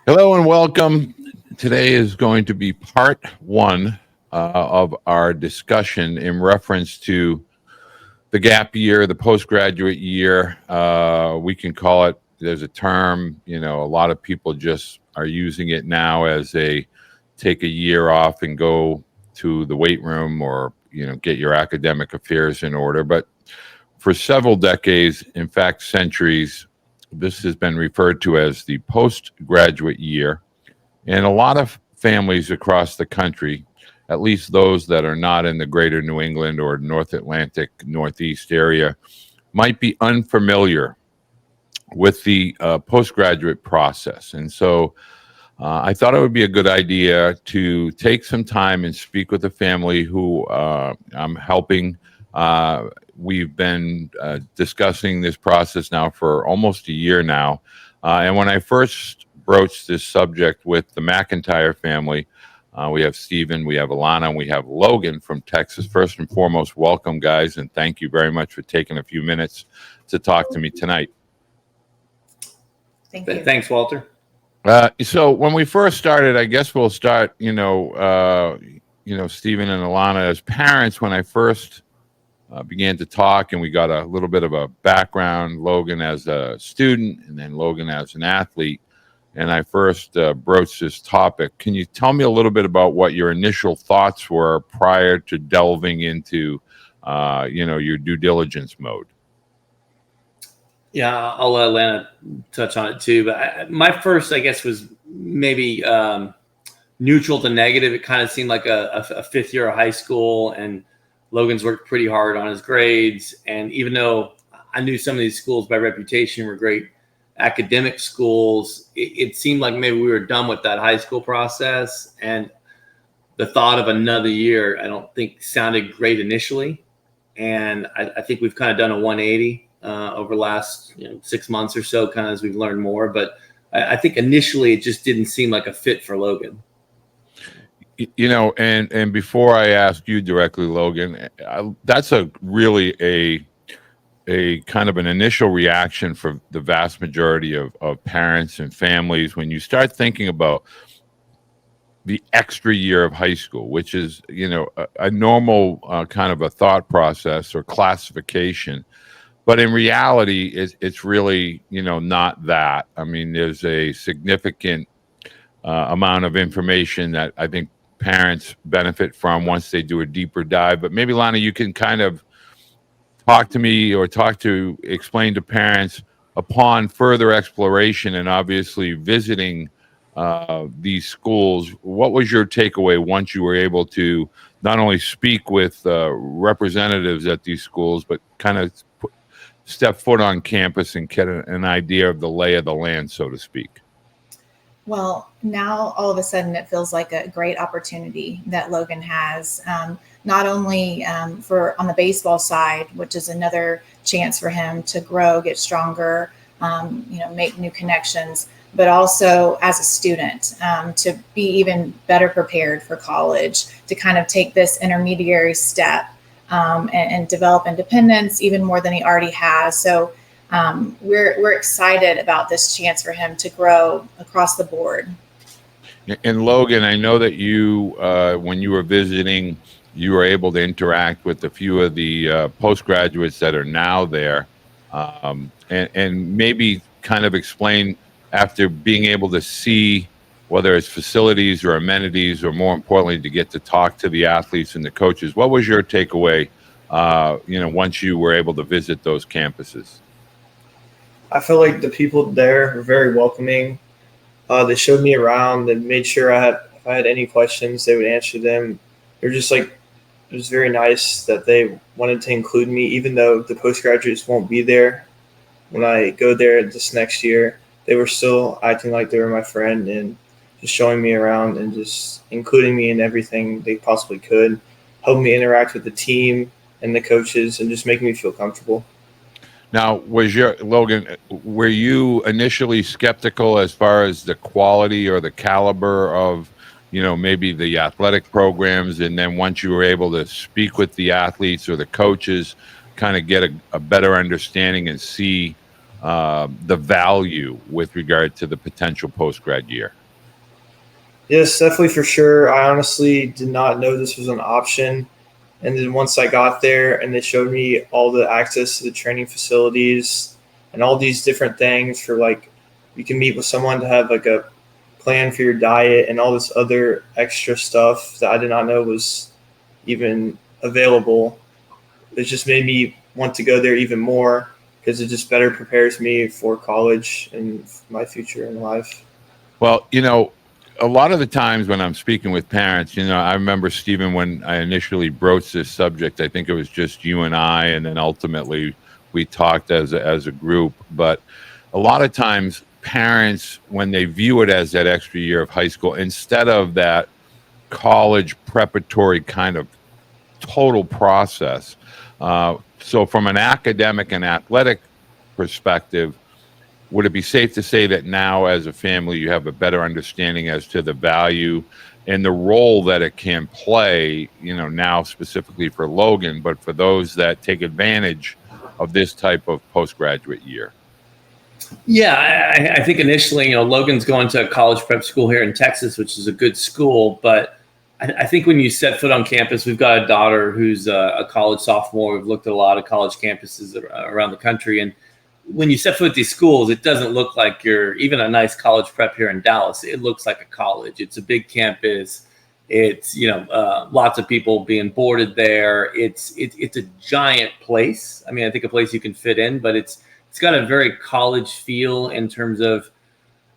Hello and welcome. Today is going to be part one of our discussion in reference to the gap year, the postgraduate year. We can call it, there's a term, a lot of people just are using it now as a take a year off and go to the weight room or, get your academic affairs in order. But for several decades, in fact, centuries, this has been referred to as the postgraduate year. And a lot of families across the country, at least those that are not in the greater New England or North Atlantic, Northeast area, might be unfamiliar with the postgraduate process. And so I thought it would be a good idea to take some time and speak with a family who I'm helping. We've been discussing this process now for almost a year now. And when I first broached this subject with the McIntyre family, we have Stephen, we have Alana, and we have Logan from Texas. First and foremost, welcome, guys, and thank you very much for taking a few minutes to talk to me tonight. Thank you. Thanks, Walter. So when we first started, I guess we'll start, Stephen and Alana as parents. When I first began to talk, and we got a little bit of a background, Logan as a student and then Logan as an athlete, and I first broached this topic. Can you tell me a little bit about what your initial thoughts were prior to delving into, your due diligence mode? Yeah, I'll let Lana touch on it too. But my first, I guess, was maybe neutral to negative. It kind of seemed like a fifth year of high school, and Logan's worked pretty hard on his grades. And even though I knew some of these schools by reputation were great academic schools, it seemed like maybe we were done with that high school process. And the thought of another year, I don't think sounded great initially. And I think we've kind of done a 180 over the last 6 months or so, kind of as we've learned more. But I think initially it just didn't seem like a fit for Logan. And before I ask you directly, Logan, that's really a kind of an initial reaction for the vast majority of parents and families when you start thinking about the extra year of high school, which is, a normal kind of a thought process or classification. But in reality, it's really, not that. I mean, there's a significant amount of information that I think parents benefit from once they do a deeper dive. But maybe, Lana, you can kind of explain to parents upon further exploration and obviously visiting these schools. What was your takeaway once you were able to not only speak with representatives at these schools, but kind of step foot on campus and get an idea of the lay of the land, so to speak? Well, now all of a sudden it feels like a great opportunity that Logan has, not only for on the baseball side, which is another chance for him to grow, get stronger, make new connections, but also as a student to be even better prepared for college, to kind of take this intermediary step and develop independence even more than he already has. So we're excited about this chance for him to grow across the board. And Logan, I know that you, when you were visiting, you were able to interact with a few of the postgraduates that are now there, and maybe kind of explain, after being able to see whether it's facilities or amenities, or more importantly, to get to talk to the athletes and the coaches, what was your takeaway, once you were able to visit those campuses? I feel like the people there were very welcoming. They showed me around and made sure if I had any questions, they would answer them. They're just it was very nice that they wanted to include me, even though the postgraduates won't be there. When I go there this next year, they were still acting like they were my friend and just showing me around and just including me in everything they possibly could, helping me interact with the team and the coaches and just making me feel comfortable. Now, Logan, were you initially skeptical as far as the quality or the caliber of, maybe the athletic programs, and then once you were able to speak with the athletes or the coaches, kind of get a better understanding and see the value with regard to the potential post-grad year? Yes, definitely for sure. I honestly did not know this was an option. And then once I got there and they showed me all the access to the training facilities and all these different things for like, you can meet with someone to have like a plan for your diet and all this other extra stuff that I did not know was even available. It just made me want to go there even more because it just better prepares me for college and my future in life. Well, a lot of the times when I'm speaking with parents, I remember, Stephen, when I initially broached this subject, I think it was just you and I, and then ultimately we talked as a group. But a lot of times parents, when they view it as that extra year of high school, instead of that college preparatory kind of total process. So from an academic and athletic perspective, would it be safe to say that now as a family you have a better understanding as to the value and the role that it can play, now specifically for Logan, but for those that take advantage of this type of postgraduate year? Yeah, I think initially, Logan's going to a college prep school here in Texas, which is a good school. But I think when you set foot on campus, we've got a daughter who's a college sophomore. We've looked at a lot of college campuses around the country. And when you set foot at these schools, it doesn't look like you're even a nice college prep here in Dallas. It looks like a college. It's a big campus. It's, lots of people being boarded there. It's a giant place. I mean, I think a place you can fit in, but it's got a very college feel in terms of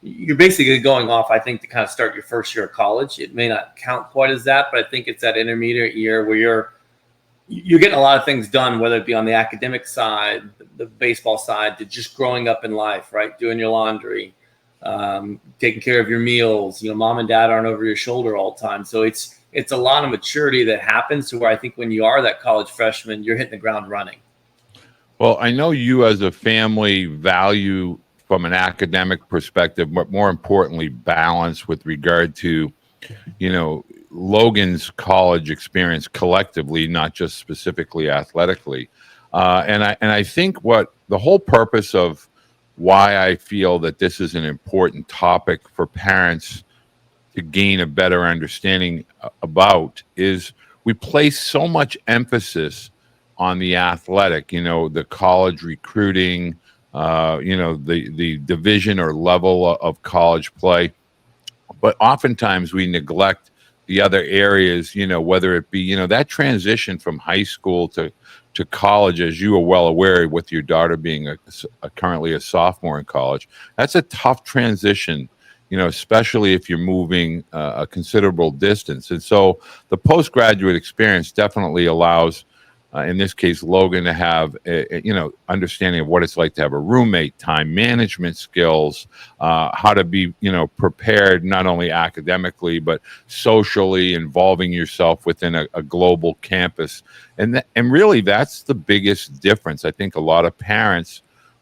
you're basically going off, I think, to kind of start your first year of college. It may not count quite as that, but I think it's that intermediate year where you're getting a lot of things done, whether it be on the academic side, the baseball side, to just growing up in life, right? Doing your laundry, taking care of your meals. Mom and dad aren't over your shoulder all the time. So it's a lot of maturity that happens to where I think when you are that college freshman, you're hitting the ground running. Well, I know you as a family value from an academic perspective, but more importantly, balance with regard to, Logan's college experience collectively, not just specifically athletically. And I think what the whole purpose of why I feel that this is an important topic for parents to gain a better understanding about is we place so much emphasis on the athletic, the college recruiting, the division or level of college play. But oftentimes we neglect the other areas, whether it be, that transition from high school to college, as you are well aware, with your daughter being currently a sophomore in college. That's a tough transition, especially if you're moving a considerable distance. And so the postgraduate experience definitely allows, in this case, Logan, to have understanding of what it's like to have a roommate, time management skills, how to be prepared not only academically but socially, involving yourself within a global campus, and really that's the biggest difference. I think a lot of parents,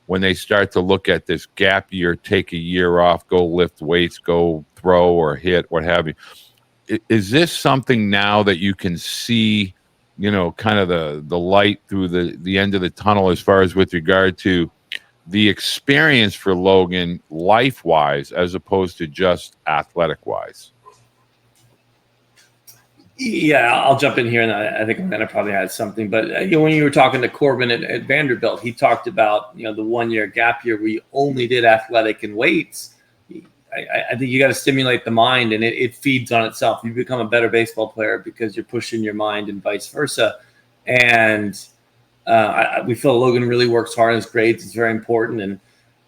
when they start to look at this gap year, take a year off, go lift weights, go throw or hit, what have you. Is this something now that you can see, kind of the light through the end of the tunnel as far as with regard to the experience for Logan life-wise as opposed to just athletic-wise? Yeah, I'll jump in here, and I think Amanda probably had something. But when you were talking to Corbin at Vanderbilt, he talked about the 1 year gap year where you only did athletic and weights. I think you got to stimulate the mind, and it feeds on itself. You become a better baseball player because you're pushing your mind, and vice versa. And we feel Logan really works hard in his grades. It's very important, and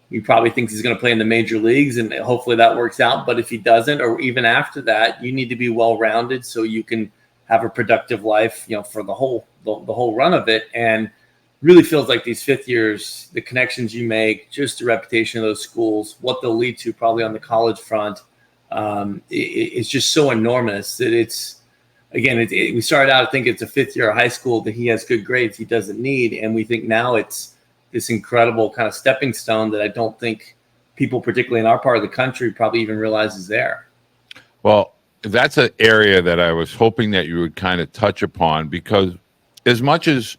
he probably thinks he's going to play in the major leagues, and hopefully that works out. But if he doesn't, or even after that, you need to be well-rounded so you can have a productive life, for the whole run of it. And really feels like these fifth years, the connections you make, just the reputation of those schools, what they'll lead to probably on the college front, it's just so enormous that we started out, I think it's a fifth year of high school that he has good grades he doesn't need. And we think now it's this incredible kind of stepping stone that I don't think people, particularly in our part of the country, probably even realize is there. Well, that's an area that I was hoping that you would kind of touch upon, because as much as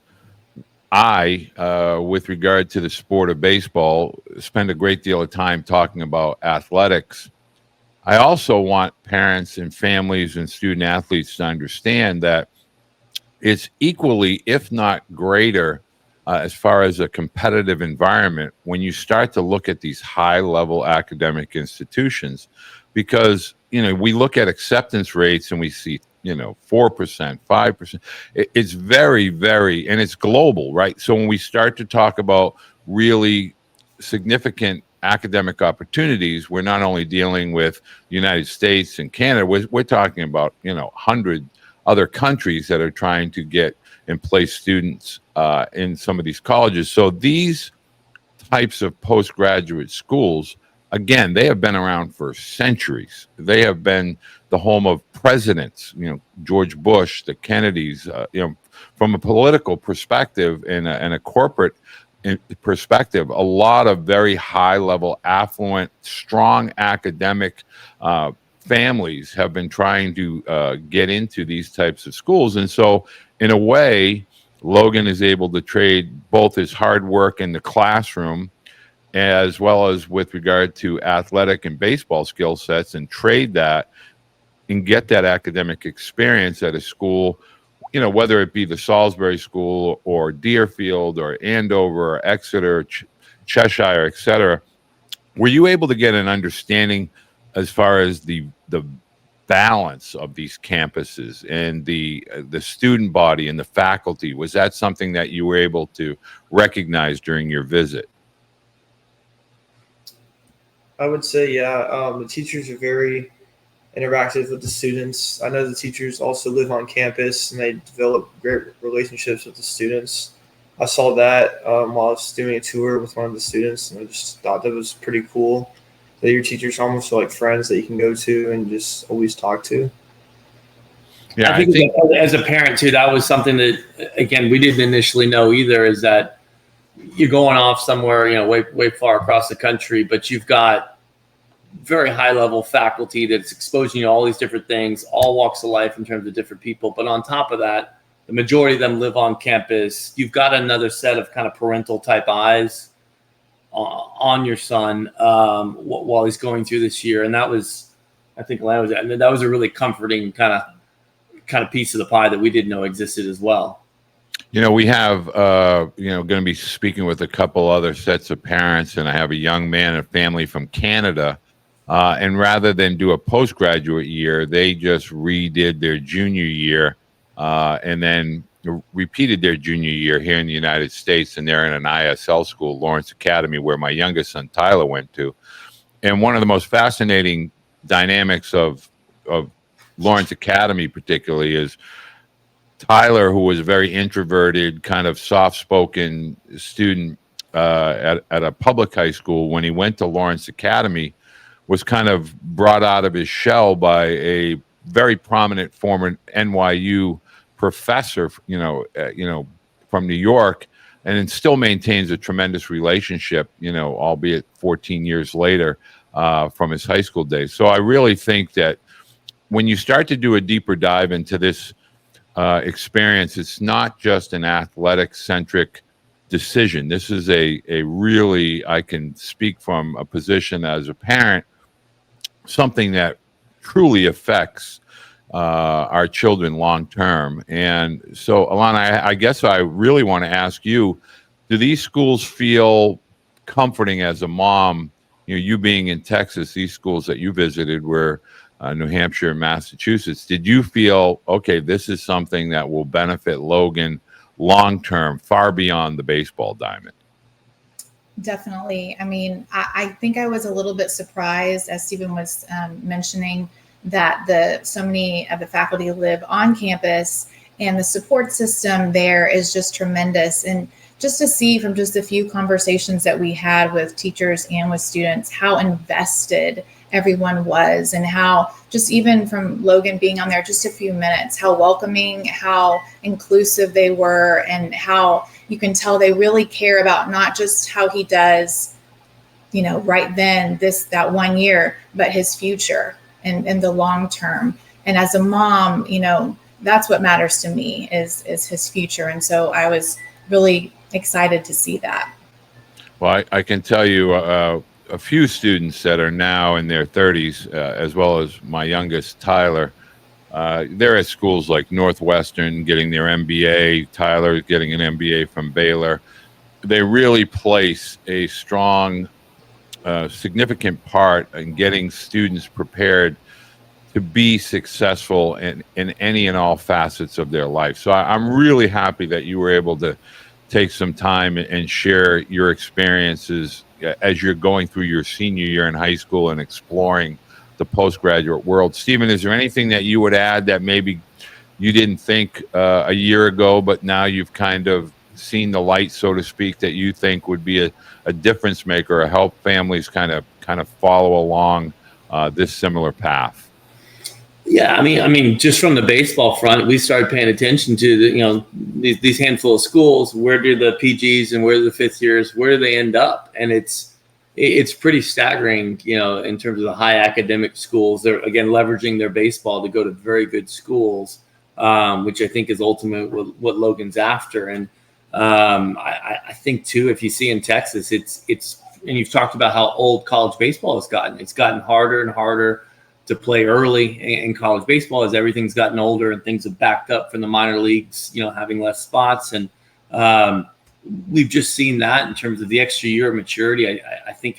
with regard to the sport of baseball, spend a great deal of time talking about athletics. I also want parents and families and student athletes to understand that it's equally, if not greater, as far as a competitive environment when you start to look at these high-level academic institutions, because we look at acceptance rates and we see 4%, 5%. It's very, very, and it's global, right? So when we start to talk about really significant academic opportunities, we're not only dealing with the United States and Canada, we're talking about 100 other countries that are trying to get and place students in some of these colleges. So these types of postgraduate schools, again, they have been around for centuries. They have been the home of presidents, George Bush, the Kennedys, from a political perspective and a corporate perspective, a lot of very high level, affluent, strong academic families have been trying to get into these types of schools. And so in a way, Logan is able to trade both his hard work in the classroom as well as with regard to athletic and baseball skill sets, and trade that and get that academic experience at a school, whether it be the Salisbury School or Deerfield or Andover or Exeter, Cheshire, et cetera. Were you able to get an understanding as far as the balance of these campuses and the student body and the faculty? Was that something that you were able to recognize during your visit? I would say, yeah. The teachers are very interactive with the students. I know the teachers also live on campus and they develop great relationships with the students. I saw that while I was doing a tour with one of the students, and I just thought that was pretty cool that your teachers almost are like friends that you can go to and just always talk to. Yeah, I think as a parent too, that was something that, again, we didn't initially know either, is that you're going off somewhere, way far across the country, but you've got very high level faculty that's exposing you to all these different things, all walks of life in terms of different people. But on top of that, the majority of them live on campus. You've got another set of kind of parental type eyes on your son while he's going through this year. And that was, I think that was a really comforting kind of piece of the pie that we didn't know existed as well. We have, going to be speaking with a couple other sets of parents, and I have a young man and family from Canada. And rather than do a postgraduate year, they just redid their junior year and then repeated their junior year here in the United States. And they're in an ISL school, Lawrence Academy, where my youngest son, Tyler, went to. And one of the most fascinating dynamics of Lawrence Academy particularly is Tyler, who was a very introverted, kind of soft-spoken student at a public high school, when he went to Lawrence Academy, was kind of brought out of his shell by a very prominent former NYU professor, from New York, and it still maintains a tremendous relationship, albeit 14 years later from his high school days. So I really think that when you start to do a deeper dive into this experience, it's not just an athletic-centric decision. This is a really, I can speak from a position as a parent, something that truly affects our children long term. And so, Alana, I guess I really want to ask you, do these schools feel comforting as a mom? You being in Texas, these schools that you visited were New Hampshire and Massachusetts. Did you feel, okay, this is something that will benefit Logan long term, far beyond the baseball diamond? Definitely. I mean, I think I was a little bit surprised, as Stephen was mentioning, that so many of the faculty live on campus, and the support system there is just tremendous. And just to see from just a few conversations that we had with teachers and with students, how invested everyone was, and how just even from Logan being on there just a few minutes, how welcoming, how inclusive they were, and how you can tell they really care about not just how he does, right then, that 1 year, but his future and the long term. And as a mom, that's what matters to me is his future. And so I was really excited to see that. Well, I can tell you a few students that are now in their 30s, as well as my youngest, Tyler. They're at schools like Northwestern getting their MBA. Tyler getting an MBA from Baylor. They really place a strong, significant part in getting students prepared to be successful in any and all facets of their life. So I'm really happy that you were able to take some time and share your experiences as you're going through your senior year in high school and exploring the postgraduate world. Stephen, is there anything that you would add that maybe you didn't think a year ago, but now you've kind of seen the light, so to speak, that you think would be a difference maker or help families kind of follow along this similar path? Yeah, I mean, just from the baseball front, we started paying attention to these handful of schools. Where do the PGs and where do the fifth years? Where do they end up? And it's pretty staggering, in terms of the high academic schools. They're again leveraging their baseball to go to very good schools, which I think is ultimately what Logan's after. And I think too, if you see in Texas, it's and you've talked about how old college baseball has gotten. It's gotten harder and harder to play early in college baseball as everything's gotten older and things have backed up from the minor leagues, having less spots. And we've just seen that in terms of the extra year of maturity. I think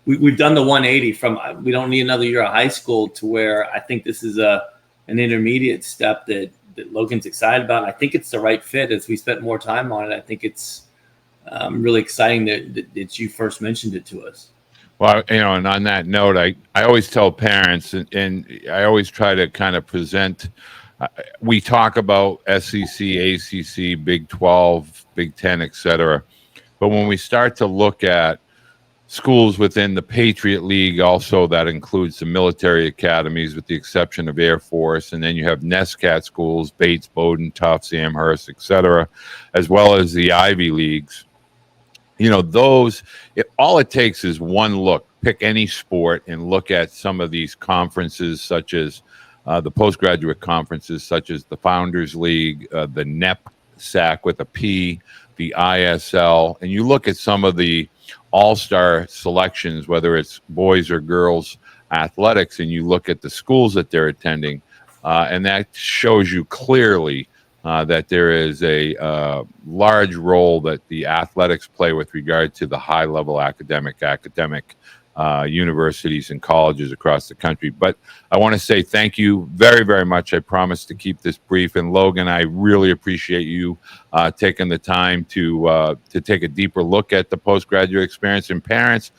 we've done the 180 from we don't need another year of high school to where I think this is an intermediate step that Logan's excited about. And I think it's the right fit as we spent more time on it. I think it's really exciting that you first mentioned it to us. Well, and on that note, I always tell parents, and I always try to kind of present, we talk about SEC, ACC, Big 12, Big 10, et cetera. But when we start to look at schools within the Patriot League, also that includes the military academies with the exception of Air Force. And then you have NESCAT schools, Bates, Bowdoin, Tufts, Amherst, et cetera, as well as the Ivy Leagues. All it takes is one look. Pick any sport and look at some of these conferences, such as the postgraduate conferences, such as the Founders League, the NEPSAC with a P, the ISL, and you look at some of the all-star selections, whether it's boys or girls athletics, and you look at the schools that they're attending, and that shows you clearly that there is a large role that the athletics play with regard to the high-level academic universities and colleges across the country. But I want to say thank you very, very much. I promise to keep this brief. And Logan, I really appreciate you taking the time to take a deeper look at the postgraduate experience. And parents,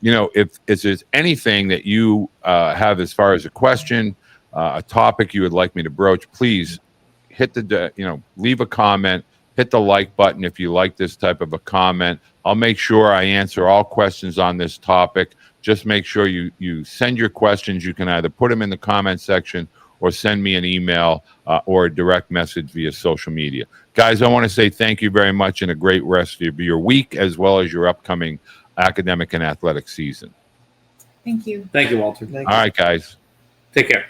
if there's anything that you have as far as a question, a topic you would like me to broach, please hit leave a comment, hit the like button if you like this type of a comment. I'll make sure I answer all questions on this topic. Just make sure you send your questions. You can either put them in the comment section or send me an email or a direct message via social media. Guys, I want to say thank you very much and a great rest of your week as well as your upcoming academic and athletic season. Thank you. Thank you, Walter. All right, guys. Take care.